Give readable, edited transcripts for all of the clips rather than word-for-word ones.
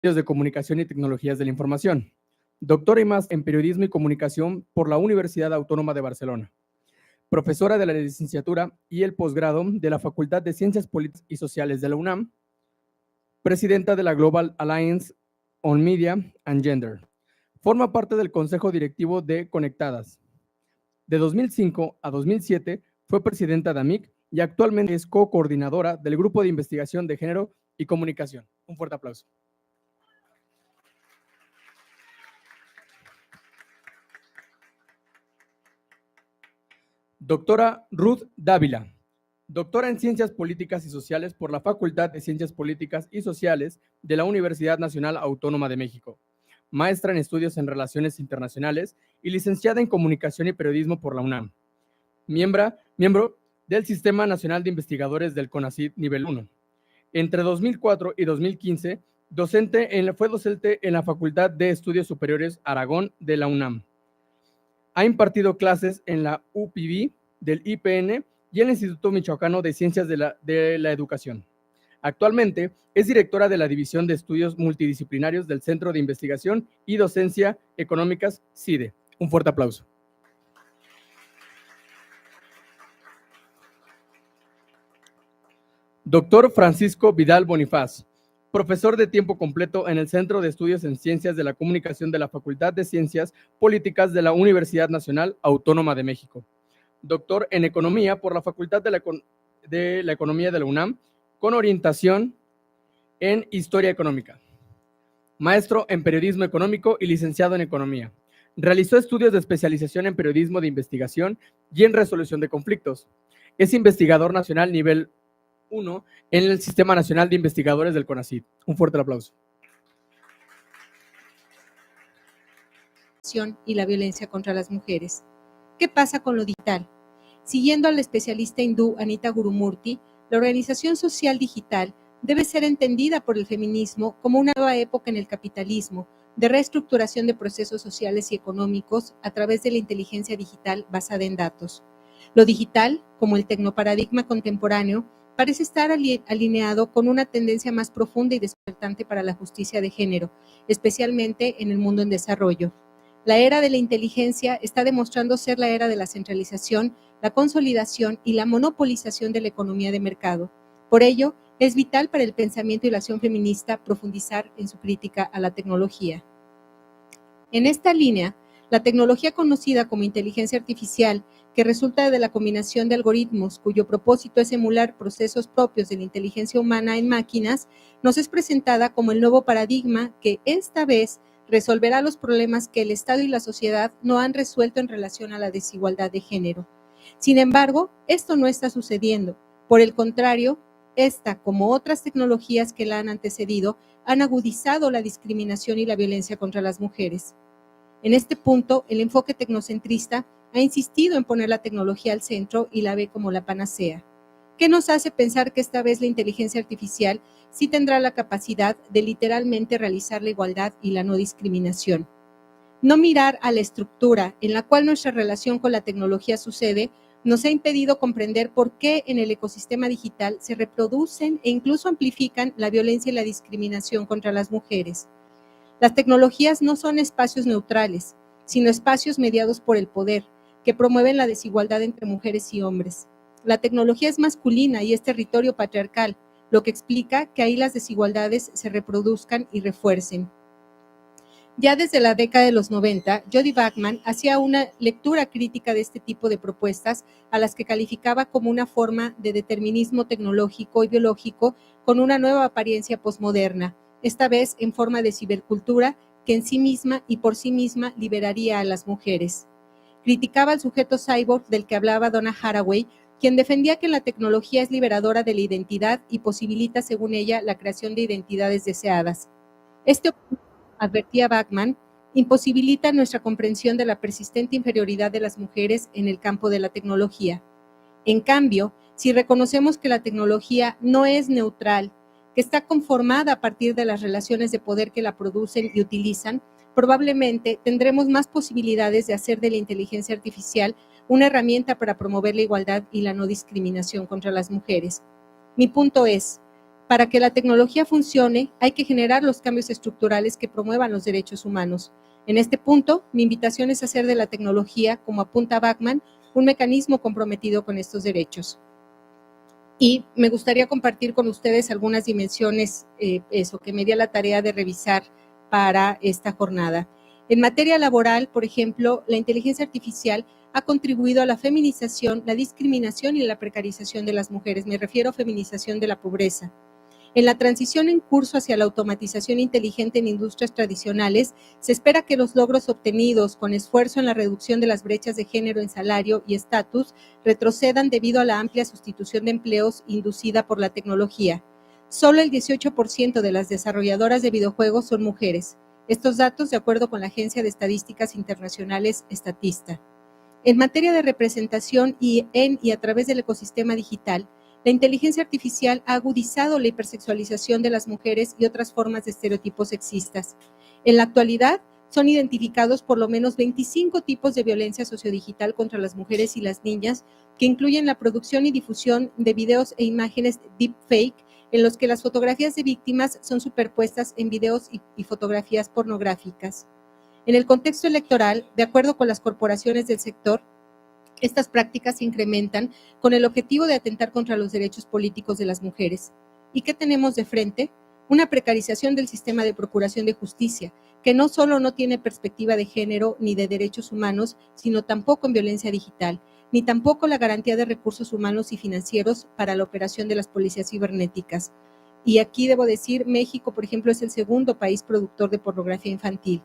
de Comunicación y Tecnologías de la Información, doctora y máster en Periodismo y Comunicación por la Universidad Autónoma de Barcelona, profesora de la licenciatura y el posgrado de la Facultad de Ciencias Políticas y Sociales de la UNAM, presidenta de la Global Alliance on Media and Gender. Forma parte del Consejo Directivo de Conectadas. De 2005 a 2007 fue presidenta de AMIC y actualmente es co-coordinadora del Grupo de Investigación de Género y Comunicación. Un fuerte aplauso. Doctora Ruth Dávila, doctora en Ciencias Políticas y Sociales por la Facultad de Ciencias Políticas y Sociales de la Universidad Nacional Autónoma de México, maestra en Estudios en Relaciones Internacionales y licenciada en Comunicación y Periodismo por la UNAM. Miembro del Sistema Nacional de Investigadores del CONACYT Nivel 1. Entre 2004 y 2015, fue docente en la Facultad de Estudios Superiores Aragón de la UNAM. Ha impartido clases en la UPB del IPN y el Instituto Michoacano de Ciencias de la Educación. Actualmente es directora de la División de Estudios Multidisciplinarios del Centro de Investigación y Docencia Económicas, CIDE. Un fuerte aplauso. Doctor Francisco Vidal Bonifaz, profesor de tiempo completo en el Centro de Estudios en Ciencias de la Comunicación de la Facultad de Ciencias Políticas de la Universidad Nacional Autónoma de México. Doctor en Economía por la Facultad de la Economía de la UNAM, con orientación en Historia Económica. Maestro en Periodismo Económico y licenciado en Economía. Realizó estudios de especialización en Periodismo de Investigación y en Resolución de Conflictos. Es investigador nacional nivel 1 en el Sistema Nacional de Investigadores del CONACYT. Un fuerte aplauso. Y la violencia contra las mujeres. ¿Qué pasa con lo digital? Siguiendo al especialista hindú Anita Gurumurthy, la organización social digital debe ser entendida por el feminismo como una nueva época en el capitalismo, de reestructuración de procesos sociales y económicos a través de la inteligencia digital basada en datos. Lo digital, como el tecnoparadigma contemporáneo, parece estar alineado con una tendencia más profunda y despertante para la justicia de género, especialmente en el mundo en desarrollo. La era de la inteligencia está demostrando ser la era de la centralización, la consolidación y la monopolización de la economía de mercado. Por ello, es vital para el pensamiento y la acción feminista profundizar en su crítica a la tecnología. En esta línea, la tecnología conocida como inteligencia artificial, que resulta de la combinación de algoritmos cuyo propósito es emular procesos propios de la inteligencia humana en máquinas, nos es presentada como el nuevo paradigma que esta vez resolverá los problemas que el Estado y la sociedad no han resuelto en relación a la desigualdad de género. Sin embargo, esto no está sucediendo. Por el contrario, esta, como otras tecnologías que la han antecedido, han agudizado la discriminación y la violencia contra las mujeres. En este punto, el enfoque tecnocentrista ha insistido en poner la tecnología al centro y la ve como la panacea. ¿Qué nos hace pensar que esta vez la inteligencia artificial sí tendrá la capacidad de literalmente realizar la igualdad y la no discriminación? No mirar a la estructura en la cual nuestra relación con la tecnología sucede nos ha impedido comprender por qué en el ecosistema digital se reproducen e incluso amplifican la violencia y la discriminación contra las mujeres. Las tecnologías no son espacios neutrales, sino espacios mediados por el poder, que promueven la desigualdad entre mujeres y hombres. La tecnología es masculina y es territorio patriarcal, lo que explica que ahí las desigualdades se reproduzcan y refuercen. Ya desde la década de los 90, Jody Bachman hacía una lectura crítica de este tipo de propuestas, a las que calificaba como una forma de determinismo tecnológico y biológico con una nueva apariencia posmoderna, esta vez en forma de cibercultura que en sí misma y por sí misma liberaría a las mujeres. Criticaba al sujeto cyborg del que hablaba Donna Haraway, quien defendía que la tecnología es liberadora de la identidad y posibilita, según ella, la creación de identidades deseadas. Advertía Bachman, imposibilita nuestra comprensión de la persistente inferioridad de las mujeres en el campo de la tecnología. En cambio, si reconocemos que la tecnología no es neutral, que está conformada a partir de las relaciones de poder que la producen y utilizan, probablemente tendremos más posibilidades de hacer de la inteligencia artificial una herramienta para promover la igualdad y la no discriminación contra las mujeres. Mi punto es, Para que la tecnología funcione, hay que generar los cambios estructurales que promuevan los derechos humanos. En este punto, mi invitación es hacer de la tecnología, como apunta Bachman, un mecanismo comprometido con estos derechos. Y me gustaría compartir con ustedes algunas dimensiones, que me di a la tarea de revisar para esta jornada. En materia laboral, por ejemplo, la inteligencia artificial ha contribuido a la feminización, la discriminación y la precarización de las mujeres. Me refiero a feminización de la pobreza. En la transición en curso hacia la automatización inteligente en industrias tradicionales, se espera que los logros obtenidos con esfuerzo en la reducción de las brechas de género en salario y estatus retrocedan debido a la amplia sustitución de empleos inducida por la tecnología. Solo el 18% de las desarrolladoras de videojuegos son mujeres. Estos datos de acuerdo con la Agencia de Estadísticas Internacionales Statista. En materia de representación y a través del ecosistema digital, la inteligencia artificial ha agudizado la hipersexualización de las mujeres y otras formas de estereotipos sexistas. En la actualidad, son identificados por lo menos 25 tipos de violencia sociodigital contra las mujeres y las niñas, que incluyen la producción y difusión de videos e imágenes deepfake, en los que las fotografías de víctimas son superpuestas en videos y fotografías pornográficas. En el contexto electoral, de acuerdo con las corporaciones del sector, estas prácticas se incrementan con el objetivo de atentar contra los derechos políticos de las mujeres. ¿Y qué tenemos de frente? Una precarización del sistema de procuración de justicia, que no solo no tiene perspectiva de género ni de derechos humanos, sino tampoco en violencia digital, ni tampoco la garantía de recursos humanos y financieros para la operación de las policías cibernéticas. Y aquí debo decir, México, por ejemplo, es el segundo país productor de pornografía infantil.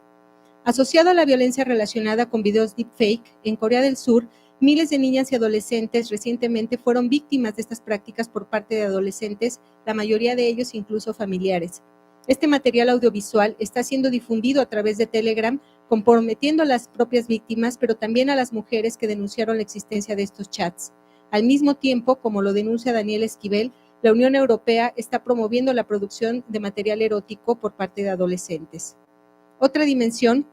Asociado a la violencia relacionada con videos deepfake, en Corea del Sur, miles de niñas y adolescentes recientemente fueron víctimas de estas prácticas por parte de adolescentes, la mayoría de ellos incluso familiares. Este material audiovisual está siendo difundido a través de Telegram, comprometiendo a las propias víctimas, pero también a las mujeres que denunciaron la existencia de estos chats. Al mismo tiempo, como lo denuncia Daniel Esquivel, la Unión Europea está promoviendo la producción de material erótico por parte de adolescentes. Otra dimensión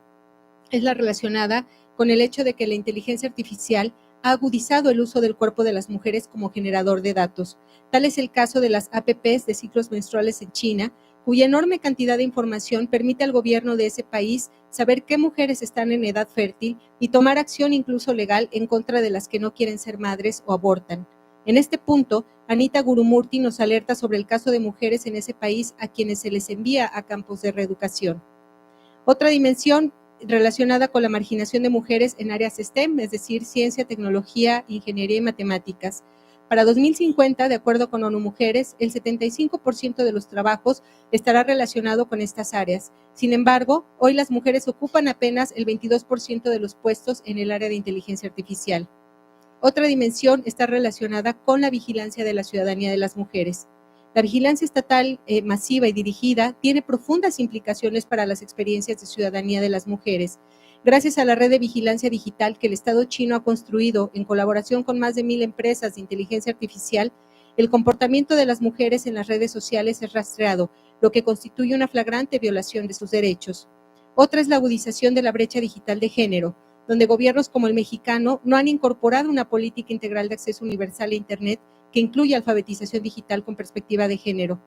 es la relacionada con el hecho de que la inteligencia artificial ha agudizado el uso del cuerpo de las mujeres como generador de datos. Tal es el caso de las APPs de ciclos menstruales en China, cuya enorme cantidad de información permite al gobierno de ese país saber qué mujeres están en edad fértil y tomar acción incluso legal en contra de las que no quieren ser madres o abortan. En este punto, Anita Gurumurti nos alerta sobre el caso de mujeres en ese país a quienes se les envía a campos de reeducación. Otra dimensión relacionada con la marginación de mujeres en áreas STEM, es decir, ciencia, tecnología, ingeniería y matemáticas. Para 2050, de acuerdo con ONU Mujeres, el 75% de los trabajos estará relacionado con estas áreas. Sin embargo, hoy las mujeres ocupan apenas el 22% de los puestos en el área de inteligencia artificial. Otra dimensión está relacionada con la vigilancia de la ciudadanía de las mujeres. La vigilancia estatal masiva y dirigida tiene profundas implicaciones para las experiencias de ciudadanía de las mujeres. Gracias a la red de vigilancia digital que el Estado chino ha construido en colaboración con más de 1,000 empresas de inteligencia artificial, el comportamiento de las mujeres en las redes sociales es rastreado, lo que constituye una flagrante violación de sus derechos. Otra es la agudización de la brecha digital de género, donde gobiernos como el mexicano no han incorporado una política integral de acceso universal a Internet que incluye alfabetización digital con perspectiva de género.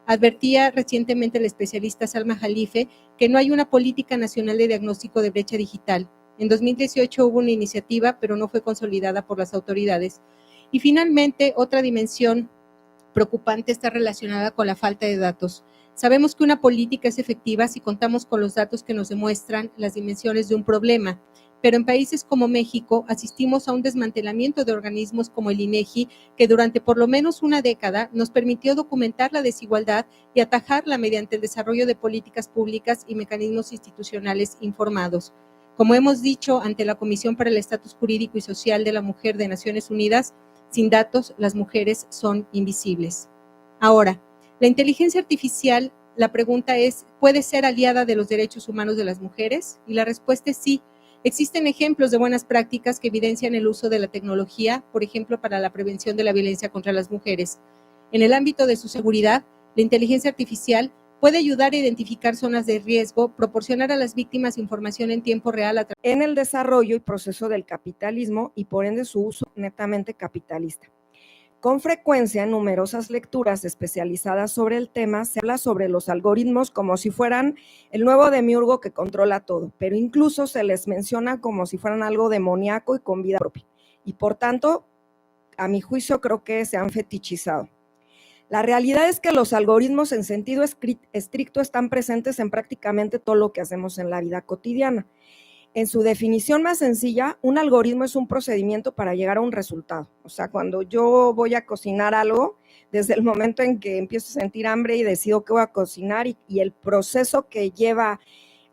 Advertía recientemente el especialista Salma Jalife que no hay una política nacional de diagnóstico de brecha digital. En 2018 hubo una iniciativa, pero no fue consolidada por las autoridades. Y finalmente, otra dimensión preocupante está relacionada con la falta de datos. Sabemos que una política es efectiva si contamos con los datos que nos demuestran las dimensiones de un problema, pero en países como México asistimos a un desmantelamiento de organismos como el INEGI, que durante por lo menos una década nos permitió documentar la desigualdad y atajarla mediante el desarrollo de políticas públicas y mecanismos institucionales informados. Como hemos dicho ante la Comisión para el Estatus Jurídico y Social de la Mujer de Naciones Unidas, sin datos, las mujeres son invisibles. Ahora, la inteligencia artificial, la pregunta es, ¿puede ser aliada de los derechos humanos de las mujeres? Y la respuesta es sí. Existen ejemplos de buenas prácticas que evidencian el uso de la tecnología, por ejemplo, para la prevención de la violencia contra las mujeres. En el ámbito de su seguridad, la inteligencia artificial puede ayudar a identificar zonas de riesgo, proporcionar a las víctimas información en tiempo real en el desarrollo y proceso del capitalismo y por ende su uso netamente capitalista. Con frecuencia, en numerosas lecturas especializadas sobre el tema, se habla sobre los algoritmos como si fueran el nuevo demiurgo que controla todo, pero incluso se les menciona como si fueran algo demoníaco y con vida propia. Y por tanto, a mi juicio, creo que se han fetichizado. La realidad es que los algoritmos en sentido estricto están presentes en prácticamente todo lo que hacemos en la vida cotidiana. En su definición más sencilla, un algoritmo es un procedimiento para llegar a un resultado. O sea, cuando yo voy a cocinar algo, desde el momento en que empiezo a sentir hambre y decido qué voy a cocinar y el proceso que lleva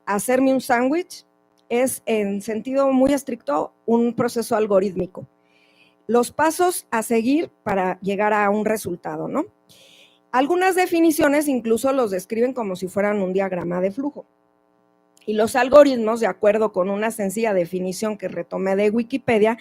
a hacerme un sándwich es, en sentido muy estricto, un proceso algorítmico. Los pasos a seguir para llegar a un resultado, ¿no? Algunas definiciones incluso los describen como si fueran un diagrama de flujo. Y los algoritmos, de acuerdo con una sencilla definición que retomé de Wikipedia,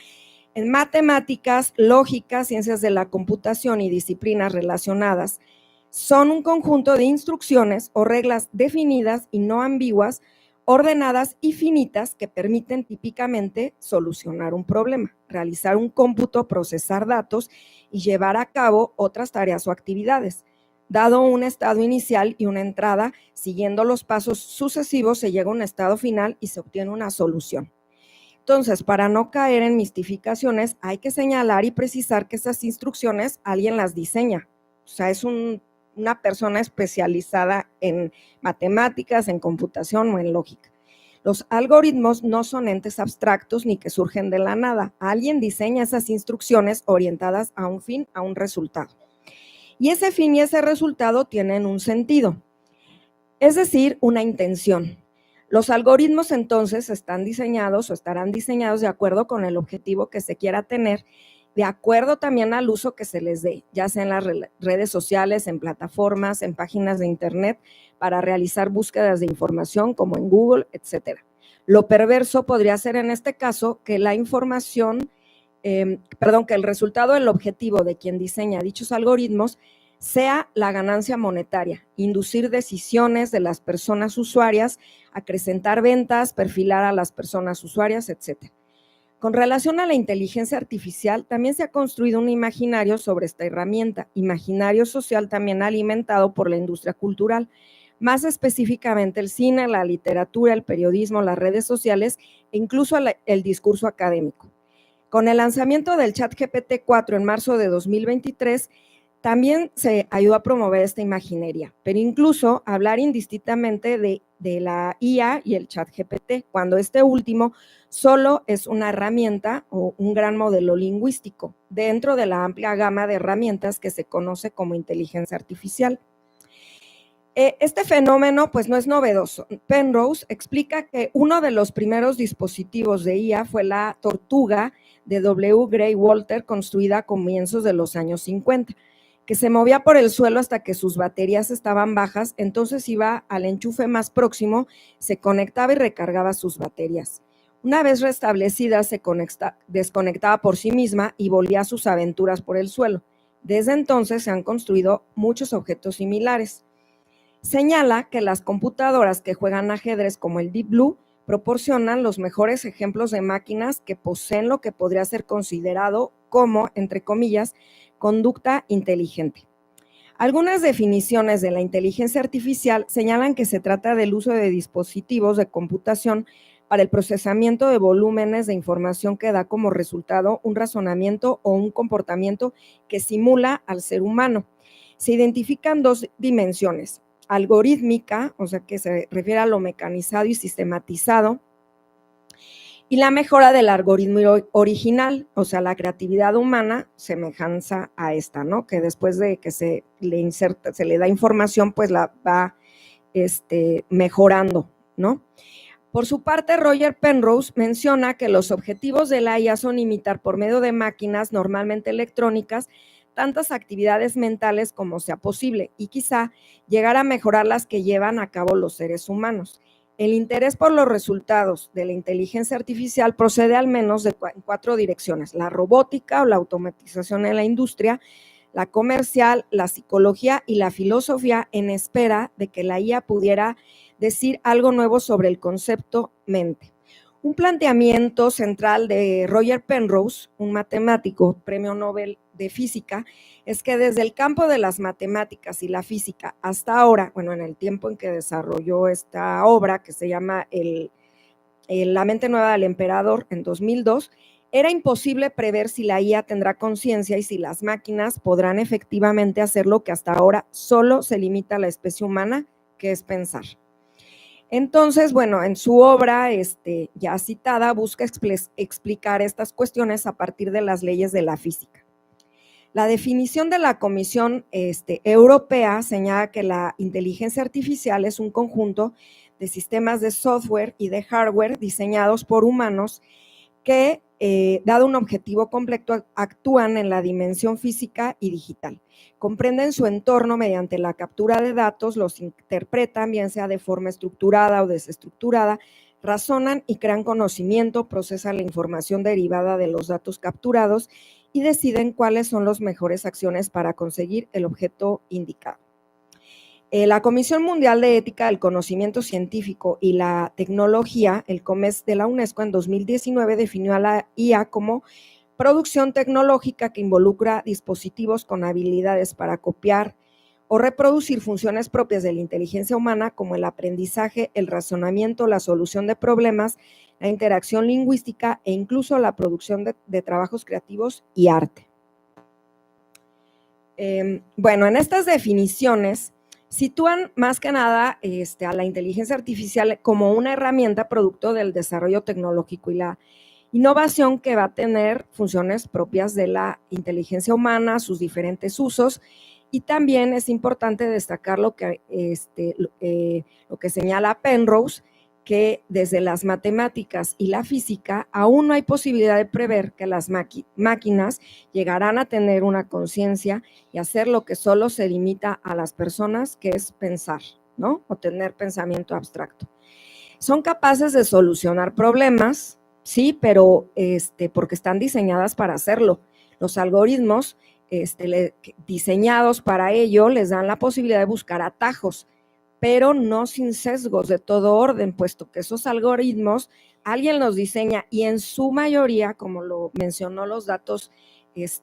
en matemáticas, lógica, ciencias de la computación y disciplinas relacionadas, son un conjunto de instrucciones o reglas definidas y no ambiguas, ordenadas y finitas que permiten típicamente solucionar un problema, realizar un cómputo, procesar datos y llevar a cabo otras tareas o actividades. Dado un estado inicial y una entrada, siguiendo los pasos sucesivos, se llega a un estado final y se obtiene una solución. Entonces, para no caer en mistificaciones, hay que señalar y precisar que esas instrucciones alguien las diseña. O sea, es una persona especializada en matemáticas, en computación o en lógica. Los algoritmos no son entes abstractos ni que surgen de la nada. Alguien diseña esas instrucciones orientadas a un fin, a un resultado. Y ese fin y ese resultado tienen un sentido, es decir, una intención. Los algoritmos entonces están diseñados o estarán diseñados de acuerdo con el objetivo que se quiera tener, de acuerdo también al uso que se les dé, ya sea en las redes sociales, en plataformas, en páginas de internet, para realizar búsquedas de información como en Google, etc. Lo perverso podría ser en este caso que la información, que el resultado del objetivo de quien diseña dichos algoritmos sea la ganancia monetaria, inducir decisiones de las personas usuarias, acrecentar ventas, perfilar a las personas usuarias, etc. Con relación a la inteligencia artificial, también se ha construido un imaginario sobre esta herramienta, imaginario social también alimentado por la industria cultural, más específicamente el cine, la literatura, el periodismo, las redes sociales e incluso el discurso académico. Con el lanzamiento del ChatGPT 4 en marzo de 2023, también se ayudó a promover esta imaginería, pero incluso hablar indistintamente de la IA y el ChatGPT, cuando este último solo es una herramienta o un gran modelo lingüístico dentro de la amplia gama de herramientas que se conoce como inteligencia artificial. Este fenómeno pues no es novedoso. Penrose explica que uno de los primeros dispositivos de IA fue la tortuga de W. Gray Walter, construida a comienzos de los años 50, que se movía por el suelo hasta que sus baterías estaban bajas, entonces iba al enchufe más próximo, se conectaba y recargaba sus baterías. Una vez restablecida, se desconectaba por sí misma y volvía a sus aventuras por el suelo. Desde entonces se han construido muchos objetos similares. Señala que las computadoras que juegan ajedrez como el Deep Blue proporcionan los mejores ejemplos de máquinas que poseen lo que podría ser considerado como, entre comillas, conducta inteligente. Algunas definiciones de la inteligencia artificial señalan que se trata del uso de dispositivos de computación para el procesamiento de volúmenes de información que da como resultado un razonamiento o un comportamiento que simula al ser humano. Se identifican dos dimensiones: algorítmica, o sea, que se refiere a lo mecanizado y sistematizado, y la mejora del algoritmo original, o sea, la creatividad humana, semejanza a esta, ¿no? Que después de que se le da información, pues la va mejorando, ¿no? Por su parte, Roger Penrose menciona que los objetivos de la IA son imitar por medio de máquinas normalmente electrónicas tantas actividades mentales como sea posible y quizá llegar a mejorar las que llevan a cabo los seres humanos. El interés por los resultados de la inteligencia artificial procede al menos de cuatro direcciones: la robótica o la automatización en la industria, la comercial, la psicología y la filosofía, en espera de que la IA pudiera decir algo nuevo sobre el concepto mente. Un planteamiento central de Roger Penrose, un matemático, premio Nobel de Física, es que desde el campo de las matemáticas y la física hasta ahora, bueno, en el tiempo en que desarrolló esta obra que se llama La mente nueva del emperador en 2002, era imposible prever si la IA tendrá conciencia y si las máquinas podrán efectivamente hacer lo que hasta ahora solo se limita a la especie humana, que es pensar. Entonces, bueno, en su obra ya citada, busca explicar estas cuestiones a partir de las leyes de la física. La definición de la Comisión Europea señala que la inteligencia artificial es un conjunto de sistemas de software y de hardware diseñados por humanos que, dado un objetivo completo, actúan en la dimensión física y digital. Comprenden su entorno mediante la captura de datos, los interpretan, bien sea de forma estructurada o desestructurada, razonan y crean conocimiento, procesan la información derivada de los datos capturados y deciden cuáles son las mejores acciones para conseguir el objeto indicado. La Comisión Mundial de Ética del Conocimiento Científico y la Tecnología, el COMES de la UNESCO, en 2019 definió a la IA como producción tecnológica que involucra dispositivos con habilidades para copiar o reproducir funciones propias de la inteligencia humana, como el aprendizaje, el razonamiento, la solución de problemas, la interacción lingüística e incluso la producción de trabajos creativos y arte. Bueno, en estas definiciones sitúan más que nada a la inteligencia artificial como una herramienta producto del desarrollo tecnológico y la innovación que va a tener funciones propias de la inteligencia humana, sus diferentes usos, y también es importante destacar lo que señala Penrose, que desde las matemáticas y la física aún no hay posibilidad de prever que las máquinas llegarán a tener una conciencia y hacer lo que solo se limita a las personas, que es pensar, ¿no? O tener pensamiento abstracto. Son capaces de solucionar problemas, sí, pero porque están diseñadas para hacerlo. Los algoritmos diseñados para ello les dan la posibilidad de buscar atajos, pero no sin sesgos de todo orden, puesto que esos algoritmos alguien los diseña y en su mayoría, como lo mencionó los datos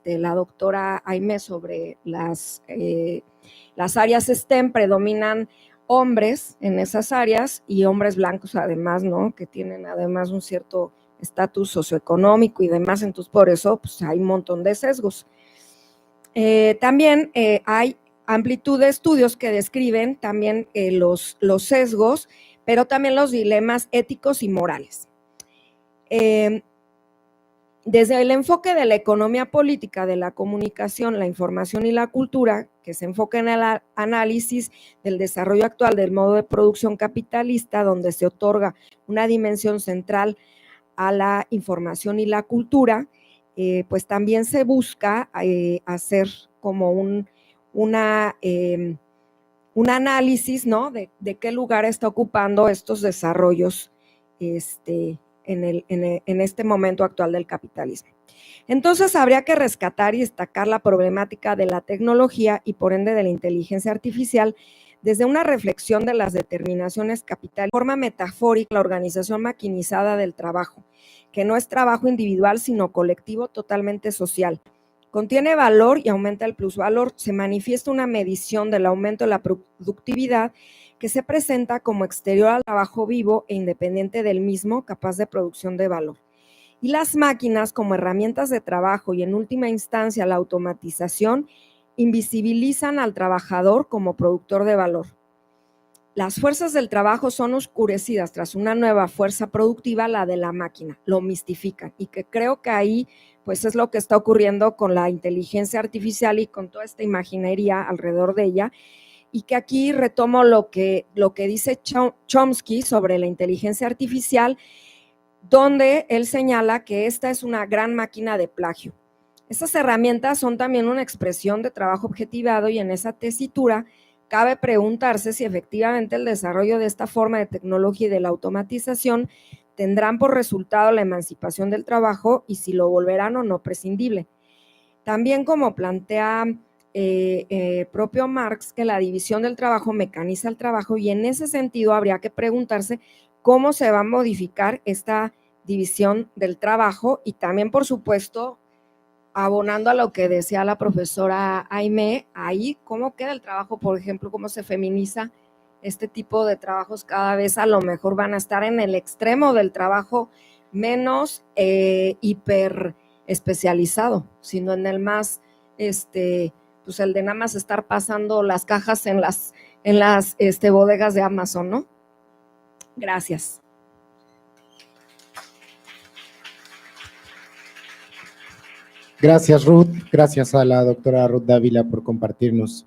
la doctora Aimé sobre las áreas STEM, predominan hombres en esas áreas y hombres blancos además, ¿no? Que tienen además un cierto estatus socioeconómico y demás, entonces por eso pues, hay un montón de sesgos. También hay amplitud de estudios que describen también los sesgos, pero también los dilemas éticos y morales. Desde el enfoque de la economía política, de la comunicación, la información y la cultura, que se enfoca en el análisis del desarrollo actual del modo de producción capitalista, donde se otorga una dimensión central a la información y la cultura, pues también se busca hacer como un análisis, ¿no? de qué lugar está ocupando estos desarrollos en este momento actual del capitalismo. Entonces, habría que rescatar y destacar la problemática de la tecnología y por ende de la inteligencia artificial desde una reflexión de las determinaciones capitales, de forma metafórica, la organización maquinizada del trabajo, que no es trabajo individual, sino colectivo, totalmente social. Contiene valor y aumenta el plusvalor. Se manifiesta una medición del aumento de la productividad que se presenta como exterior al trabajo vivo e independiente del mismo, capaz de producción de valor. Y las máquinas como herramientas de trabajo y en última instancia la automatización invisibilizan al trabajador como productor de valor. Las fuerzas del trabajo son oscurecidas tras una nueva fuerza productiva, la de la máquina, lo mistifican, y que creo que ahí pues es lo que está ocurriendo con la inteligencia artificial y con toda esta imaginería alrededor de ella, y que aquí retomo lo que dice Chomsky sobre la inteligencia artificial, donde él señala que esta es una gran máquina de plagio. Estas herramientas son también una expresión de trabajo objetivado y en esa tesitura cabe preguntarse si efectivamente el desarrollo de esta forma de tecnología y de la automatización tendrán por resultado la emancipación del trabajo y si lo volverán o no prescindible. También como plantea propio Marx, que la división del trabajo mecaniza el trabajo y en ese sentido habría que preguntarse cómo se va a modificar esta división del trabajo y también, por supuesto, abonando a lo que decía la profesora Aimé, ahí cómo queda el trabajo, por ejemplo, cómo se feminiza este tipo de trabajos, cada vez a lo mejor van a estar en el extremo del trabajo menos hiper especializado, sino en el más, pues el de nada más estar pasando las cajas en las bodegas de Amazon, ¿no? Gracias. Gracias, Ruth. Gracias a la doctora Ruth Dávila por compartirnos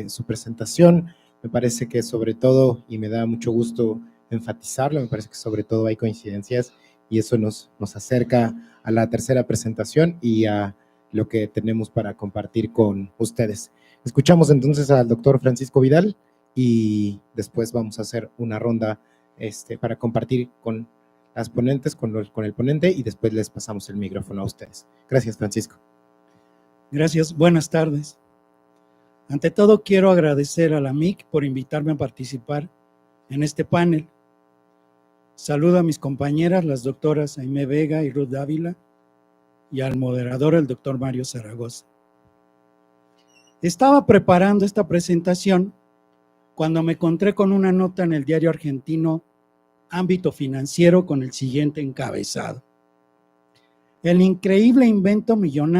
su presentación. Me parece que sobre todo, y me da mucho gusto enfatizarlo, me parece que sobre todo hay coincidencias y eso nos acerca a la tercera presentación y a lo que tenemos para compartir con ustedes. Escuchamos entonces al doctor Francisco Vidal y después vamos a hacer una ronda para compartir con las ponentes, con el ponente, y después les pasamos el micrófono a ustedes. Gracias, Francisco. Gracias, buenas tardes. Ante todo, quiero agradecer a la MIC por invitarme a participar en este panel. Saludo a mis compañeras, las doctoras Aimé Vega y Ruth Dávila, y al moderador, el doctor Mario Zaragoza. Estaba preparando esta presentación cuando me encontré con una nota en el diario argentino Ámbito Financiero con el siguiente encabezado: el increíble invento millonario